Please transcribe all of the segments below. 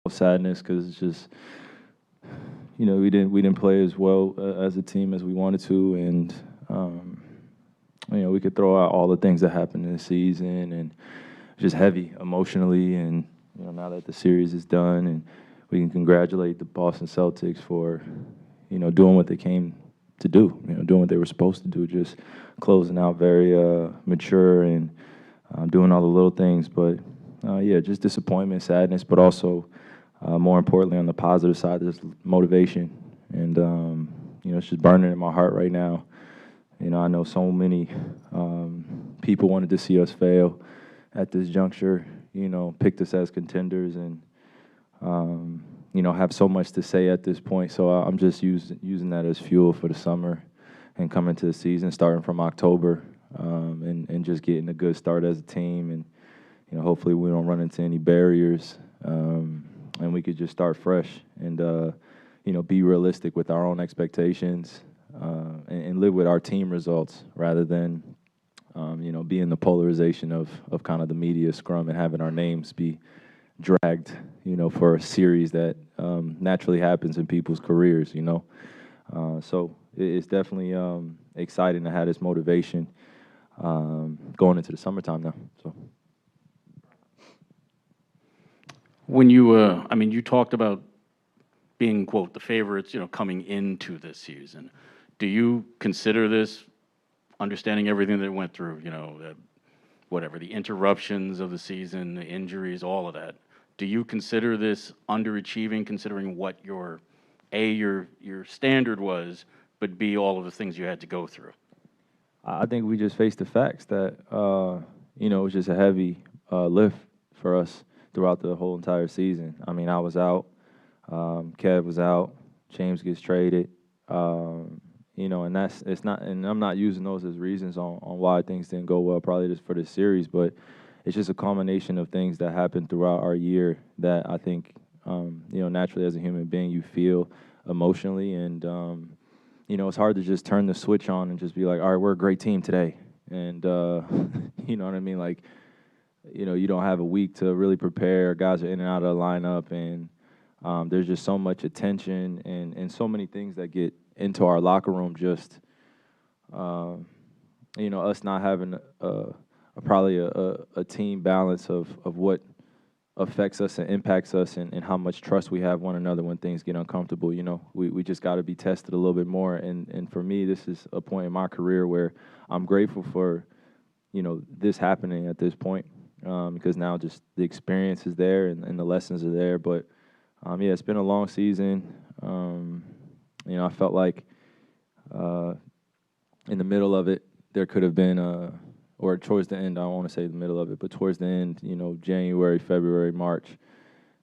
sadness because it's just, we didn't play as well as a team as we wanted to, and we could throw out all the things that happened in the season, and just heavy emotionally. And now that the series is done, and we can congratulate the Boston Celtics for doing what they came to do, doing what they were supposed to do, just closing out very mature and doing all the little things. But yeah, just disappointment, sadness, but also more importantly on the positive side, there's motivation. And it's just burning in my heart right now. I know so many people wanted to see us fail at this juncture, picked us as contenders, and have so much to say at this point. So I'm just using that as fuel for the summer and coming to the season, starting from October, and just getting a good start as a team. And hopefully we don't run into any barriers, and we could just start fresh and be realistic with our own expectations, and live with our team results rather than be in the polarization of kind of the media scrum and having our names be dragged, for a series that naturally happens in people's careers, So it's definitely exciting to have this motivation going into the summertime now. So When you talked about being, quote, the favorites, coming into this season. Do you consider this, understanding everything that went through, the interruptions of the season, the injuries, all of that, do you consider this underachieving, considering what your standard was, but B, all of the things you had to go through? I think we just faced the facts that, it was just a heavy lift for us throughout the whole entire season. I mean, I was out, Kev was out, James gets traded, and I'm not using those as reasons on why things didn't go well, probably just for this series, but it's just a culmination of things that happened throughout our year that I think, naturally as a human being, you feel emotionally, and it's hard to just turn the switch on and just be like, all right, we're a great team today, and you know what I mean, like, you don't have a week to really prepare. Guys are in and out of the lineup, and there's just so much attention and so many things that get into our locker room. Just us not having probably a team balance of what affects us and impacts us, and how much trust we have one another when things get uncomfortable. We just got to be tested a little bit more. And for me, this is a point in my career where I'm grateful for this happening at this point, because now just the experience is there, and the lessons are there. But yeah, it's been a long season. I felt like in the middle of it, there could have been or towards the end, I don't want to say the middle of it, but towards the end, January, February, March,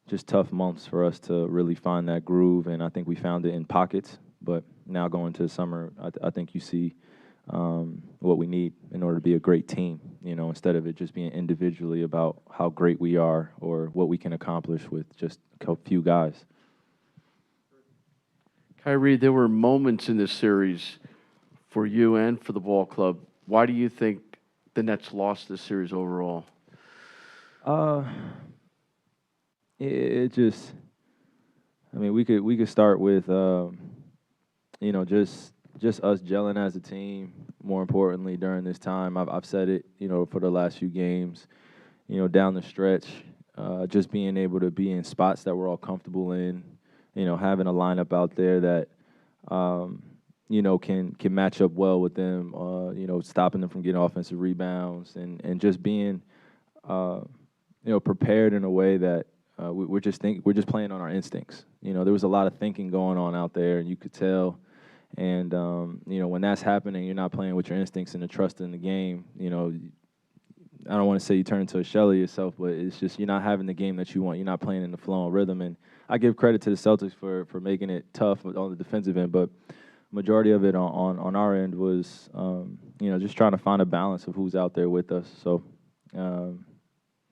just tough months for us to really find that groove. And I think we found it in pockets. But now going to the summer, I think you see what we need in order to be a great team, instead of it just being individually about how great we are or what we can accomplish with just a few guys. Kyrie, there were moments in this series for you and for the ball club. Why do you think the Nets lost this series overall? It just, I mean, we could start with, just us gelling as a team. More importantly, during this time, I've said it, for the last few games, down the stretch, just being able to be in spots that we're all comfortable in, having a lineup out there that, can match up well with them, stopping them from getting offensive rebounds, and just being, prepared in a way that we're just playing on our instincts. There was a lot of thinking going on out there, and you could tell. And when that's happening, you're not playing with your instincts and the trust in the game. I don't want to say you turn into a shell of yourself, but it's just you're not having the game that you want. You're not playing in the flow and rhythm. And I give credit to the Celtics for making it tough on the defensive end, but majority of it on our end was just trying to find a balance of who's out there with us. So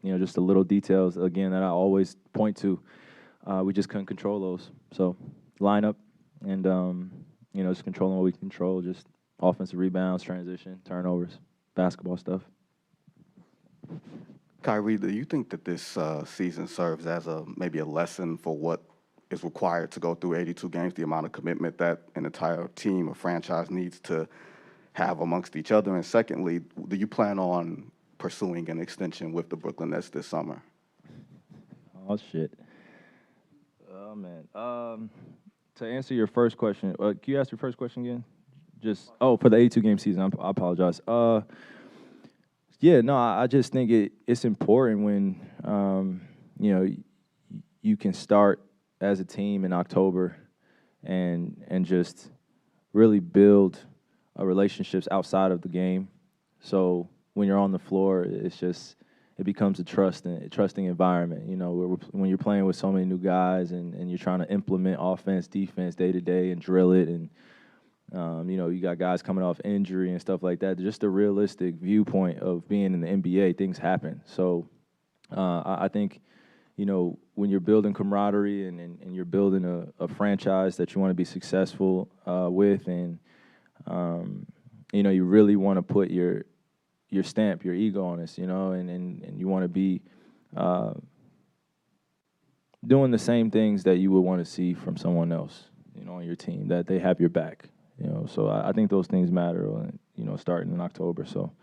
just the little details again that I always point to. We just couldn't control those. So lineup and just controlling what we control, just offensive rebounds, transition, turnovers, basketball stuff. Kyrie, do you think that this season serves as maybe a lesson for what is required to go through 82 games, the amount of commitment that an entire team or franchise needs to have amongst each other? And secondly, do you plan on pursuing an extension with the Brooklyn Nets this summer? Oh shit. Oh man. To answer your first question, can you ask your first question again? Just for the 82 game season. I apologize. Yeah, no, I just think it's important when you can start as a team in October and just really build relationships outside of the game. So when you're on the floor, it becomes a trusting environment. You know, when you're playing with so many new guys and you're trying to implement offense, defense day to day and drill it, and you got guys coming off injury and stuff like that. Just a realistic viewpoint of being in the NBA, things happen. So I think, when you're building camaraderie and you're building a franchise that you want to be successful with, and you really want to put your stamp, your ego on this, and you want to be doing the same things that you would want to see from someone else, on your team, that they have your back. So I think those things matter, starting in October. So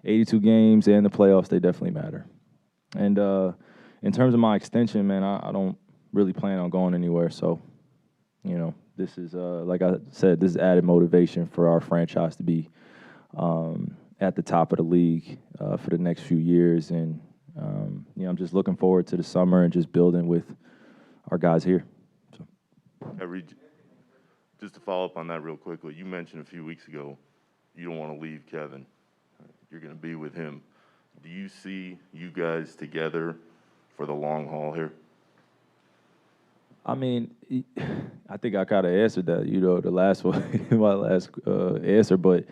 82 games and the playoffs, they definitely matter. And in terms of my extension, man, I don't really plan on going anywhere. So, this is, like I said, this is added motivation for our franchise to be at the top of the league for the next few years. And, I'm just looking forward to the summer and just building with our guys here. So. Just to follow up on that real quickly, you mentioned a few weeks ago you don't want to leave Kevin. You're going to be with him. Do you see you guys together for the long haul here? I mean, I think I kind of answered that, the last one, my last answer. But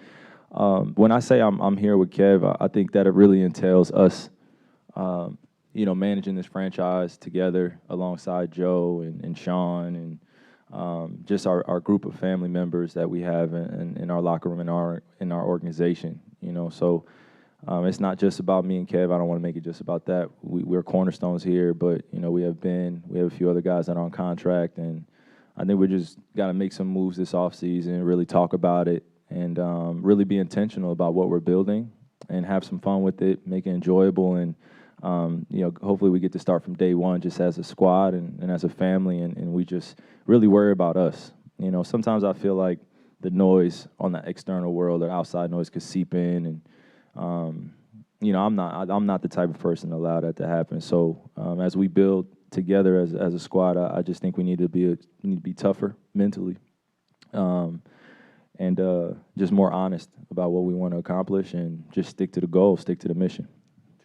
when I say I'm here with Kev, I think that it really entails us, managing this franchise together alongside Joe and Sean and just our group of family members that we have in our locker room, in our organization. So it's not just about me and Kev. I don't want to make it just about that. We're cornerstones here, but we have a few other guys that are on contract, and I think we just got to make some moves this offseason, really talk about it, and really be intentional about what we're building and have some fun with it, make it enjoyable, and hopefully we get to start from day one just as a squad and as a family, and we just really worry about us. Sometimes I feel like the noise on the external world or outside noise could seep in, and I'm not the type of person to allow that to happen. So as we build together as a squad, I just think we need to be tougher mentally, and just more honest about what we want to accomplish, and just stick to the goal, stick to the mission.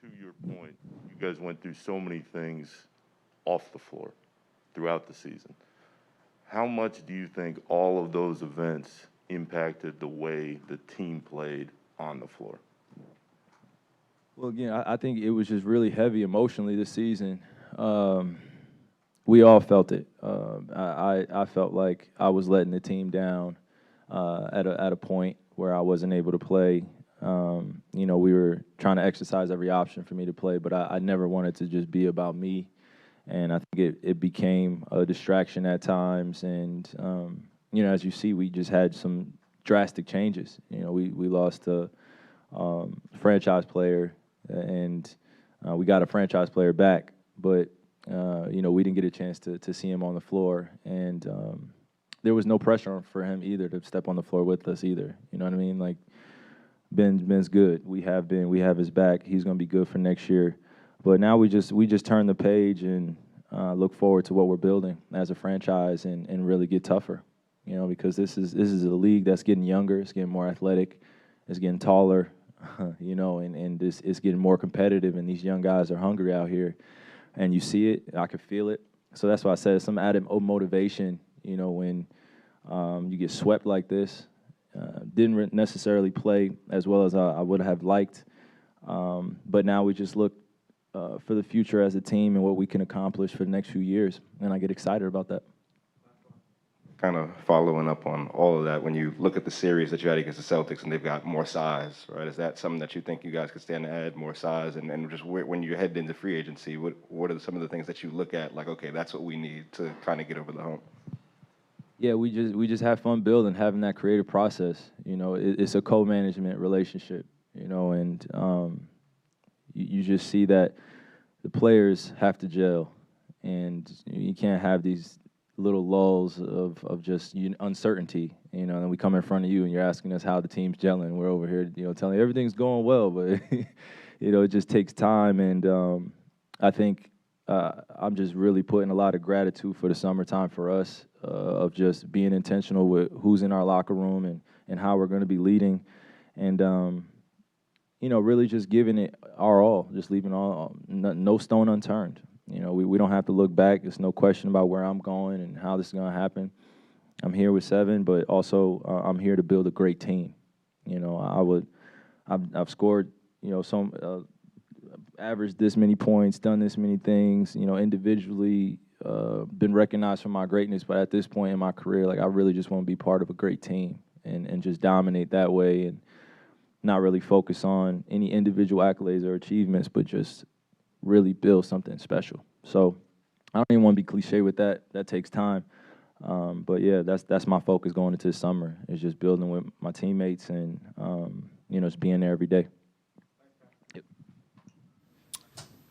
To your point, you guys went through so many things off the floor throughout the season. How much do you think all of those events impacted the way the team played on the floor? Well, again, I think it was just really heavy emotionally this season. We all felt it. I felt like I was letting the team down at a point where I wasn't able to play. We were trying to exercise every option for me to play, but I never wanted to just be about me. And I think it became a distraction at times. And, as you see, we just had some drastic changes. We lost a franchise player, and we got a franchise player back. But, we didn't get a chance to see him on the floor. And there was no pressure for him either to step on the floor with us either. You know what I mean? Like, Ben's good. We have his back. He's going to be good for next year. But now we just turn the page and look forward to what we're building as a franchise and really get tougher, because this is a league that's getting younger, it's getting more athletic, it's getting taller, and it's getting more competitive, and these young guys are hungry out here, and you see it, I can feel it. So that's why I said some added motivation, when you get swept like this. Didn't necessarily play as well as I would have liked, but now we just look for the future as a team and what we can accomplish for the next few years, and I get excited about that. kind of following up on all of that, when you look at the series that you had against the Celtics and they've got more size, right? Is that something that you think you guys could stand to add more size? And just when you head into free agency, what are some of the things that you look at, like, okay, that's what we need to kind of get over the hump? Yeah, we just have fun building, having that creative process. You know, it's a co-management relationship. You know, and you just see that the players have to gel, and you can't have these little lulls of just uncertainty. You know, and then we come in front of you and you're asking us how the team's gelling. We're over here, you know, telling you everything's going well, but you know, it just takes time. And I think I'm just really putting a lot of gratitude for the summertime for us, of just being intentional with who's in our locker room and how we're going to be leading, and you know, really just giving it our all, just leaving no stone unturned. You know, we don't have to look back. There's no question about where I'm going and how this is going to happen. I'm here with 7, but also I'm here to build a great team. You know, I've scored, you know, some averaged this many points, done this many things, you know, individually, been recognized for my greatness. But at this point in my career, like, I really just want to be part of a great team and just dominate that way, and not really focus on any individual accolades or achievements, but just really build something special. So I don't even want to be cliche with that. That takes time. But yeah, that's my focus going into the summer, is just building with my teammates and, you know, just being there every day.